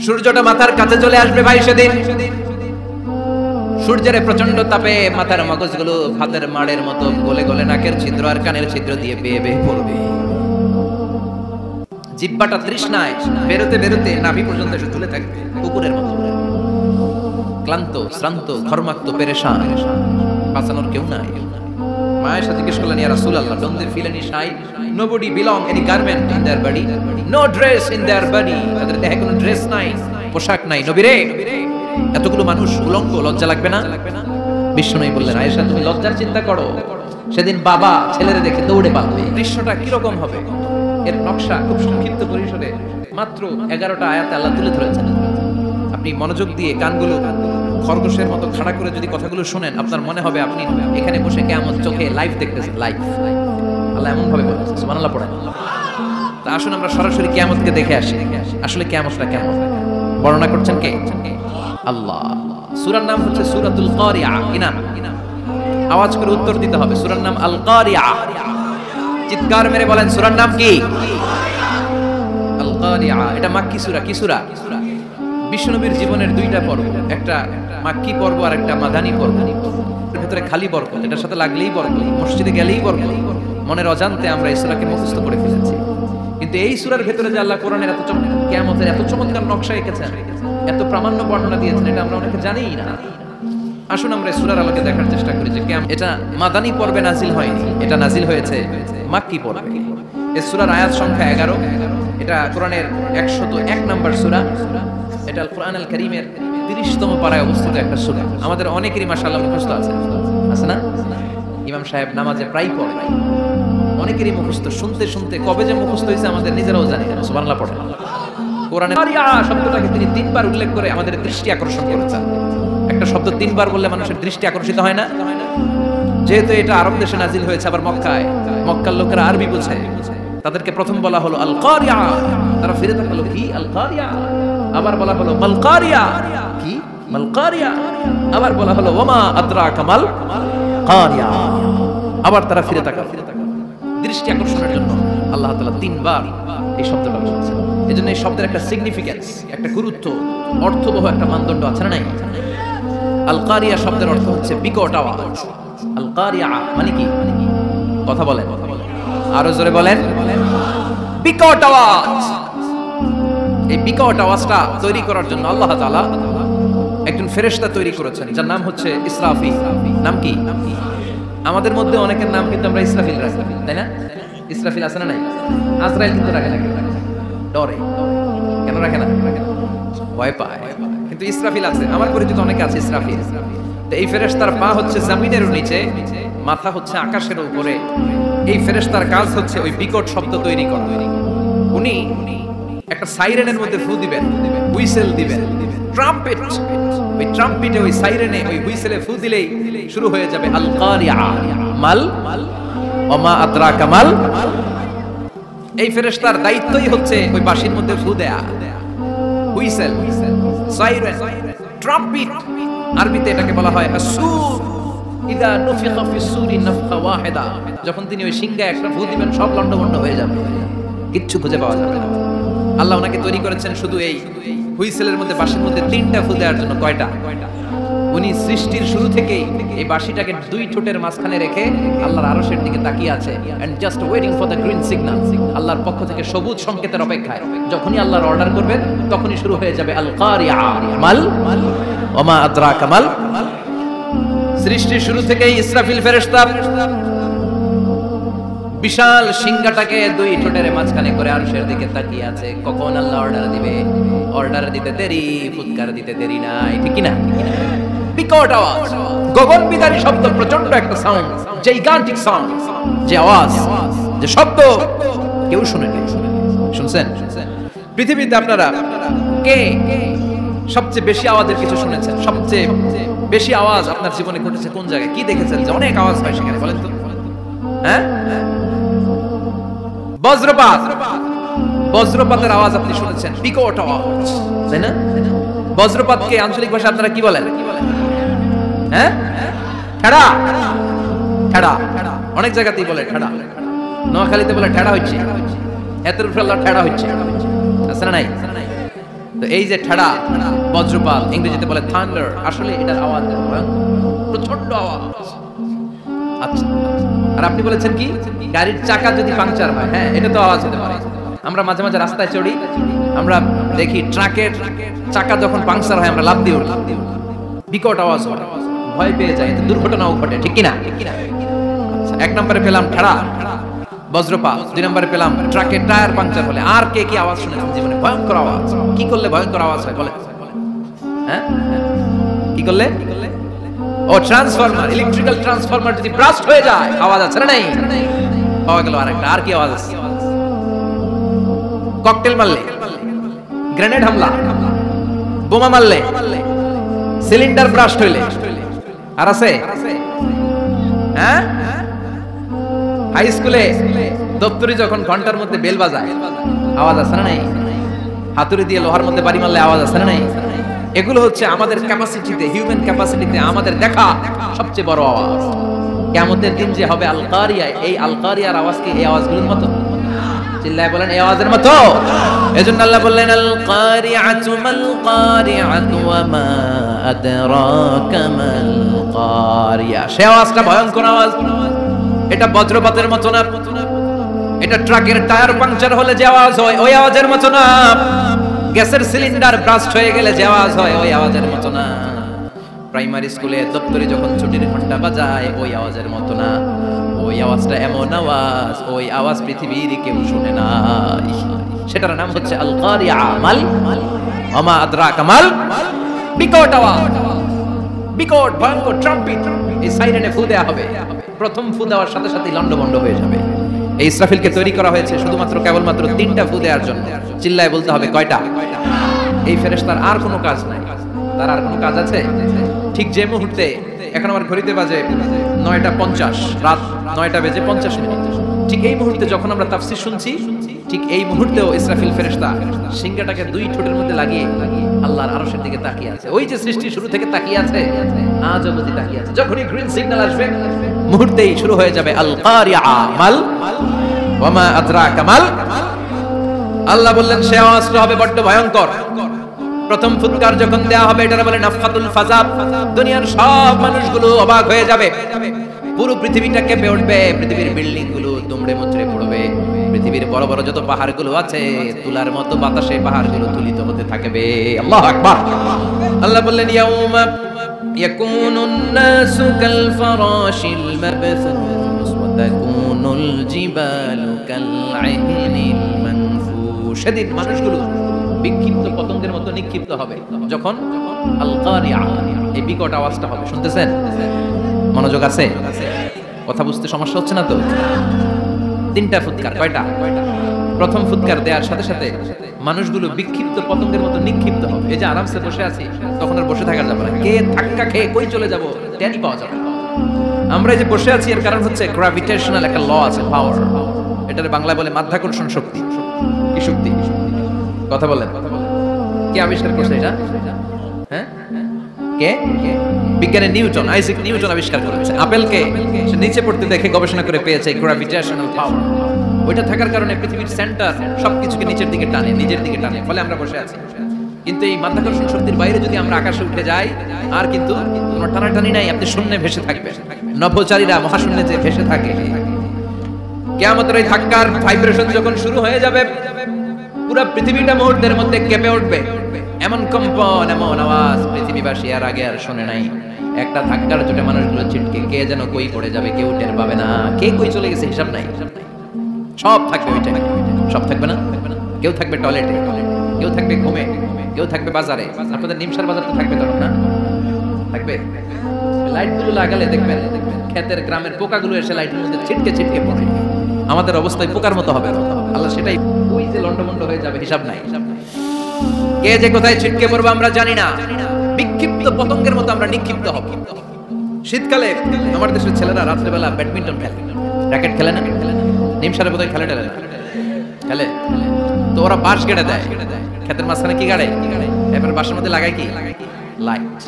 সূর্যটা মাথার কাছে চলে আসবে ভাই সেদিন। সূর্যের প্রচন্ড তাপে মাথার মগজগুলো ভাতের মাড়ের মতো গলে গলে নাকের ছিদ্র আর কানের ছিদ্র দিয়ে বেয়ে বেয়ে পড়বে। জিহ্বাটা তৃষ্ণায় বেরোতে বেরোতে নাভি পর্যন্ত এসে ঝুলে থাকবে কুকুরের মতো। ক্লান্ত, শ্রান্ত, ঘর্মাক্ত, পেরেশান, বাঁচানোর কেউ নাই। মায়ের সাথে জিজ্ঞেস করলেন, ইয়া রাসূলুল্লাহ, don't they feel any shy? Nobody belong any garment in their body, no dress in their body. তাদের দেহে কোনো ড্রেস নাই, পোশাক নাই। নবী রে, এতগুলো মানুষ উলঙ্গ, লজ্জা লাগবে না? বিশ্বনবী বললেন, আয়েশা তুমি লজ্জার চিন্তা করো, সেদিন বাবা ছেলেরে দেখে দৌড়ে পালাবে। দৃশ্যটা কিরকম হবে? এর নকশা খুব সংক্ষিপ্ত পরিসরে মাত্র 11টা আয়াতে আল্লাহ তুলে ধরেছেন। আপনি মনোযোগ দিয়ে কানগুলো খরগোশের মতো খাড়া করে যদি কথাগুলো শুনেন, আপনার মনে হবে আপনি এখানে বসে কিয়ামত চোখে লাইভ দেখতেছেন। লাইভ আল্লাহ এমন ভাবে বলেছে, সুবহানাল্লাহ পড়েন। তা আসুন আমরা সরাসরি কিয়ামতকে দেখে আসি। আসলে কিয়ামতটা কেমন বর্ণনা করছেন কে? আল্লাহ। সূরার নাম হচ্ছে সূরাতুল কারিয়া। কি নাম? আওয়াজ করে উত্তর দিতে হবে। সূরার নাম আল কারিয়া। চিৎকার মেরে বলেন, সূরার নাম কি? আল কারিয়া। এটা মাক্কি সূরা। কি সূরা? বিশ্বনবীর জীবনের দুইটা পর্ব, একটা মাক্কি পর্ব আর একটা মাদানী পর্ব। এর ভিতরে খালি বরকত, এটার সাথে লাগলেই বরকত, মসজিদে গেলেই বরকত। মনের অজান্তে আমরা এই সূরাকে মুখস্থ করে ফেলেছি। কিন্তু এই সূরার ভিতরে যে আল্লাহ কোরআনের এত কিয়ামতের এত চমৎকার নকশা এঁকেছেন, এত প্রামাণ্য বর্ণনা দিয়েছেন, এটা আমরা অনেকে জানিই না। আসুন আমরা এই সূরার আলোকে দেখার চেষ্টা করি যে এটা মাদানী পর্বে নাজিল হয়নি, এটা নাজিল হয়েছে মাক্কি পর্বে। এই সূরার আয়াত সংখ্যা 11। এটা কোরআনের 101 নম্বর সূরা। এটা আল কোরআন আল কারীমের 30তম পারায় অবস্থিত একটা সূরা। আমাদের অনেকেরই মাশাআল্লাহ মুখস্থ আছে না? ইমাম সাহেব নামাজে প্রায় পড়ে, অনেকেরই মুখস্থ। শুনতে শুনতে কবে যে মুখস্থ হয়েছে আমাদের নিজেরাও জানি না। সুবহানাল্লাহ পড়েন। কোরআনে কারিয়া শব্দটাকে তিনি 3 বার উল্লেখ করে আমাদের দৃষ্টি আকর্ষণ করেছেন। একটা শব্দ 3 বার বললে মানুষের দৃষ্টি আকর্ষিত হয় না? যেহেতু এটা আরব দেশে নাজিল হয়েছে, আবার মক্কায়, মক্কার লোকেরা আরবি বোঝে, তাদেরকে প্রথম বলা হলো আল কারিয়া। তারা ফিরে তাকালো, কি আল কারিয়া? আবার বলা হলো মাল কারিয়া। কি মাল কারিয়া? আবার বলা হলো ওয়ামা আদরাকা মাল কারিয়া। আবার তারা ফিরে তাকালো। দৃষ্টি আকর্ষণের জন্য আল্লাহ তাআলা 3 বার এই শব্দটা বলেছেন। এজন্য এই শব্দের একটা সিগনিফিকেন্স, একটা গুরুত্ব, অর্থবহ একটা মানদণ্ড আছে না? নাই? আল কারিয়া শব্দের অর্থ হচ্ছে বিকট আওয়াজ। আল কারিয়া মানে কি? কথা বলেন, আরো জোরে বলেন। বিকট আওয়াজ। এই বিকট আওয়াজটা তৈরি করার জন্য আল্লাহ তাআলা একজন ফেরেশতা তৈরি করেছেন, যার নাম হচ্ছে ইসরাফিল। নাম কি? আমাদের মধ্যে অনেকের নাম কিন্তু আমরা ইসরাফিল রাখি, তাই না? ইসরাফিল আছে না? নাই। আজরাইল কিন্তু রাখে না, ডরে। কেন রাখে না? ভয় পায়। কিন্তু ইসরাফিল আছে, আমার পরিচিত অনেকে আছে ইসরাফিল। তো এই ফেরেশতার পা হচ্ছে জমিনের নিচে, মাথা হচ্ছে আকাশের উপরে। এই ফেরেশতার কাজ হচ্ছে ওই বিকট শব্দ তৈরি করা। উনি একটা সাইরেনের মধ্যে ফু দিবেন, হুইসেল দিবেন, ট্রাম্পেট। ওই ট্রাম্পেটে, ওই সাইরেনে, ওই হুইসেলে ফু দিলেই শুরু হয়ে যাবে আল কারিয়া। মাল ওমা আদরাকা মাল। এই ফেরেশতার দায়িত্বই হচ্ছে ওই বাঁশির মধ্যে ফু দেয়া। Whistle, siren, trumpet. আরবিতে এটাকে বলা হয় আসুর। ইদা নুফিখা ফিস সূরি নাফখা ওয়াহিদা। যখন তিনি ওই সিংহায় একটা ফু দিবেন, সব লন্ডভন্ড হয়ে যাবে, কিচ্ছু খুঁজে পাওয়া যাবে না। আল্লাহ ওনাকে তৈরি করেছেন শুধু এই হুইসেলের মধ্যে, বাঁশির মধ্যে 3টা ফু দেওয়ার জন্য। কয়টা? উনি সৃষ্টির শুরু থেকেই এই বাঁশিটাকে 2 ঠোঁটের মাঝখানে রেখে আল্লাহর আরশের দিকে তাকিয়ে আছে, and just waiting for the green signal. আল্লাহর পক্ষ থেকে সবুজ সংকেতের অপেক্ষায়। যখনই আল্লাহর অর্ডার করবেন, তখনই শুরু হয়ে যাবে আল কারিয়া। মাল ওমা আদরাকা মাল। সৃষ্টির শুরু থেকেই ইসরাফিল ফেরেশতা বিশাল সিংহাটাকে 2 ঠোঁটের মাঝখানে করে আরশের দিকে তাকিয়ে আছে, কখন আল্লাহ অর্ডার দিবে। অর্ডার দিতে দেরি, ফুৎকার দিতে দেরি নাই, ঠিক কি না? বিকট আওয়াজ, গগনবিদারী শব্দ, প্রচন্ড একটা সাউন্ড, জাইগান্টিক সাউন্ড, যে আওয়াজ, যে শব্দ কেউ শুনেনি। শুনছেন? পৃথিবীতে আপনারা কে সবচেয়ে বেশি আওয়াজের কিছু শুনেছেন? সবচেয়ে বেশি আওয়াজ আপনার জীবনে ঘটেছে কোন জায়গায়? কি দেখেছেন যে অনেক আওয়াজ হয় সেখানে? বলেন তো। হ্যাঁ, বজ্রপাত। বজ্রপাতের আওয়াজ আপনি শুনেছেন, বিকট আওয়াজ, তাই না? বজ্রপাতকে আঞ্চলিক ভাষা আপনারা কি বলেন? হ্যাঁ, ঠেড়া। ঠেড়া অনেক জায়গাতেই বলে ঠেড়া। নোয়াখালীতে বলে ঠেড়া হচ্ছে, এতের উপরে আল্লাহ ঠেড়া হচ্ছে, আছে না? নাই। তো এই যে ঠাড়া, বজ্রপাত, ইংরেজিতে বলে থান্ডার, আসলে এটার আওয়াজ প্রচন্ড আওয়াজ। আচ্ছা, আর আপনি বলেছেন কি গাড়ির চাকা যদি পাংচার হয়, হ্যাঁ এটা তো আওয়াজ হতে পারে। আমরা মাঝে মাঝে রাস্তায় চড়ি, আমরা দেখি ট্রাকের চাকা যখন পাংচার হয় আমরা লাফ দিয়ে উঠি, বিকট আওয়াজ হয়, ভয় পেয়ে যায়, দুর্ঘটনাও ঘটে, ঠিক কিনা? এক নম্বরে পেলাম ঠাড়া, বজ্রপাত, 2 নম্বরে পেলাম ট্রাকের টায়ার পাংচার হলে। আর কে কি আওয়াজ শুনেছেন জীবনে? ভয়ঙ্কর আওয়াজ। কি করলে ভয়ঙ্কর আওয়াজ হয় বলে? হ্যাঁ কি করলে? ও ট্রান্সফরমার, ইলেকট্রিক্যাল ট্রান্সফরমার যদি ব্রাস্ট হয়ে যায় আওয়াজ আছে না? নেই, পাওয়া গেল আরেকটা। আর কি আওয়াজ আছে? ককটেল মারলে, গ্রেনেড হামলা, বোমা মারলে, সিলিন্ডার ব্রাস্ট হইলে। আর আছে? হ্যাঁ, হাই স্কুলে দপ্তরি যখন ঘন্টার মধ্যে বেল বাজায় আওয়াজ আছে না? নাই। হাতুড়ি দিয়ে লোহার মধ্যে বাড়ি মারলে আওয়াজ আছে না? নাই। এগুলো হচ্ছে আমাদের ক্যাপাসিটিতে, হিউম্যান ক্যাপাসিটিতে আমাদের দেখা সবচেয়ে বড় আওয়াজ। কিয়ামতের দিন যে হবে আল কারিয়া, এই আল কারিয়ার আওয়াজ কি এই আওয়াজগুলোর মতো? চিল্লায় বলেন এই আওয়াজের মতো। এজন্য আল্লাহ বললেন আল কারিআতু মাল কারিআতু ওয়া মা আদরাকা মাল কারিয়া। সে আওয়াজটা ভয়ঙ্কর আওয়াজ। এটা বজ্রপাতের মতো না, এটা ট্রাকের টায়ার পাংচার হলে যে আওয়াজ হয় ওই আওয়াজের মতো না, গ্যাসের সিলিন্ডার ব্রাস্ট হয়ে গেলে যে আওয়াজ হয় ওই আওয়াজের মতো না, প্রাইমারি স্কুলে দপ্তরি যখন ছুটির ঘন্টা বাজায় ওই আওয়াজের মতো না। ওই আওয়াজটা এমন আওয়াজ, ওই আওয়াজ পৃথিবীর কেউ শুনে না। সেটার নাম হচ্ছে আল কারিয়া, মাল ওমা আদরাকা মাল, বিকট আওয়াজ, বিকট ভয়ঙ্কর ট্রাম্পিট। এই সাইরেনে ফু দেয়া হবে, প্রথম ফু দেওয়ার সাথে সাথে লন্ডভন্ড হয়ে যাবে। এই ইসরাফিলকে তৈরি করা হয়েছে শুধুমাত্র কেবলমাত্র 3টা ফু দেওয়ার জন্য। চিল্লায় বলতে হবে কয়টা? এই ফেরেশতার আর কোনো কাজ নাই। তার আর কোনো কাজ আছে? ঠিক যে মুহূর্তে, এখন আমার ঘড়িতে বাজে 9:50, রাত 9:50, ঠিক এই মুহূর্তে যখন আমরা তাফসীর শুনছি, ঠিক এই মুহূর্তেও ইসরাফিল ফেরেশতা সিংহাটাকে 2 ঠোঁটের মধ্যে লাগিয়ে আল্লাহর আরশের দিকে তাকিয়ে আছে। ওই যে সৃষ্টি শুরু থেকে তাকিয়ে আছে, আজ অবধি তাকিয়ে আছে। যখনই গ্রিন সিগন্যাল আসবে মুহূর্তেই শুরু হয়ে যাবে আল কারিয়া মাল ওয়া মা আদরাকা মাল। আল্লাহ বললেন সে আওয়াজটা হবে বড্ড ভয়ঙ্কর। প্রথম ফুৎকার যখন দেয়া হবে এটার বলে নাফখাতুল ফাজাব। দুনিয়ার সব মানুষগুলো অবাক হয়ে যাবে, পুরো পৃথিবীটা কেঁপে উঠবে, পৃথিবীর বিল্ডিং গুলো দুমড়ে মুচড়ে পড়বে, পৃথিবীর বড় বড় যত পাহাড়গুলো আছে তুলার মতো বাতাসে পাহাড়গুলো তুলিত হতে থাকবে। আল্লাহু আকবার। আল্লাহ বললেন ইয়াউমা ইয়াকুনুন নাসু কাল ফারাশিল মাবসুস ওয়া তাকুনুল জিবালু কাল আইনিল মানফুশ। সেদিন মানুষগুলো বিক্ষিপ্ত পতঙ্গের মতো নিক্ষিপ্ত হবে যখন আল কারিয়া, এই বিকট আওয়াজটা হবে। শুনতেছেন? মনোযোগ আছে? কথা বুঝতে সমস্যা হচ্ছে না তো? 3টা ফুৎকার। কয়টা? প্রথম ফুৎকার দেওয়ার সাথে সাথে মানুষগুলো বিক্ষিপ্ত পতঙ্গের মতো নিক্ষিপ্ত হবে। এই যে আরামসে বসে আছি, তখন আর বসে থাকা যাবে না। কে ধাক্কা খেয়ে কই চলে যাব টেনই পাওয়া যাবে না। আমরা এই যে বসে আছি এর কারণ হচ্ছে গ্র্যাভিটেশনাল একটা ল আছে, পাওয়ার। এটার বাংলায় বলে মাধ্যাকর্ষণ শক্তি। কি শক্তি? কথা বলেন। কে আবিষ্কার করছে এটা? হ্যাঁ, কে? বিজ্ঞানী নিউটন, আইজাক নিউটন আবিষ্কার করেছে। আপেলকে সে নিচে পড়তে দেখে গবেষণা করে পেয়েছে গ্র্যাভিটেশনাল পাওয়ার। ওইটা থাকার কারণে পৃথিবীর সেন্টার সবকিছুকে নিচের দিকে টানে, নিজের দিকে টানে, ফলে আমরা বসে আছি। কিন্তু এই মাধ্যাকর্ষণ শক্তির বাইরে যদি আমরা আকাশে উঠে যাই, আর কিন্তু কোনো টানাটানি নাই, আপনি শূন্যে ভেসে থাকবেন। নভোচারীরা মহাশূন্যে যে ভেসে থাকে, কিয়ামতের এই ধাক্কার ভাইব্রেশন যখন শুরু হয়ে যাবে, পুরো পৃথিবীটা মুহূর্তের মধ্যে কেঁপে উঠবে। এমন কম্পন, এমন আওয়াজ পৃথিবীবাসী আর আগে আর শোনে নাই। একটা ধাক্কার চোটে মানুষগুলো ছিটকে কে যেন কই পড়ে যাবে, কেউ টের পাবে না। কে কই চলে গেছে হিসাব নাই। সব থাকবে ওই টাইমে, সব থাকবে না। কেউ থাকবে টয়লেটে, কেউ থাকবে ঘুমে, কেউ থাকবে বাজারে। আপনাদের নিমসার বাজার তো থাকবে তখন না? থাকবে। লাইটগুলো লাগালে দেখবেন ক্ষেতের গ্রামের পোকাগুলো এসে লাইটের মধ্যে ছিটকে ছিটকে পড়ে। আমাদের অবস্থায় পোকার মতো হবে। আল্লাহ সেটাই, ওই যে লন্ডমন্ড হয়ে যাবে, হিসাব নাই। কে যে কোথায় ছিটকে পড়বে আমরা জানি না। বিক্ষিপ্ত পতঙ্গের মতো আমরা নিক্ষিপ্ত হব। শীতকালে আমার দেশের ছেলেরা রাত্রেবেলা ব্যাডমিন্টন খেলে, র্যাকেট খেলে না? নিমসারে বোধহয় খেলে টেলে না? খেলে তো ওরা বাঁশ গেড়ে দেয়, ক্ষেতের মাঝখানে কি গাড়ে, এবার বাঁশের মধ্যে লাগায় কি? লাইট।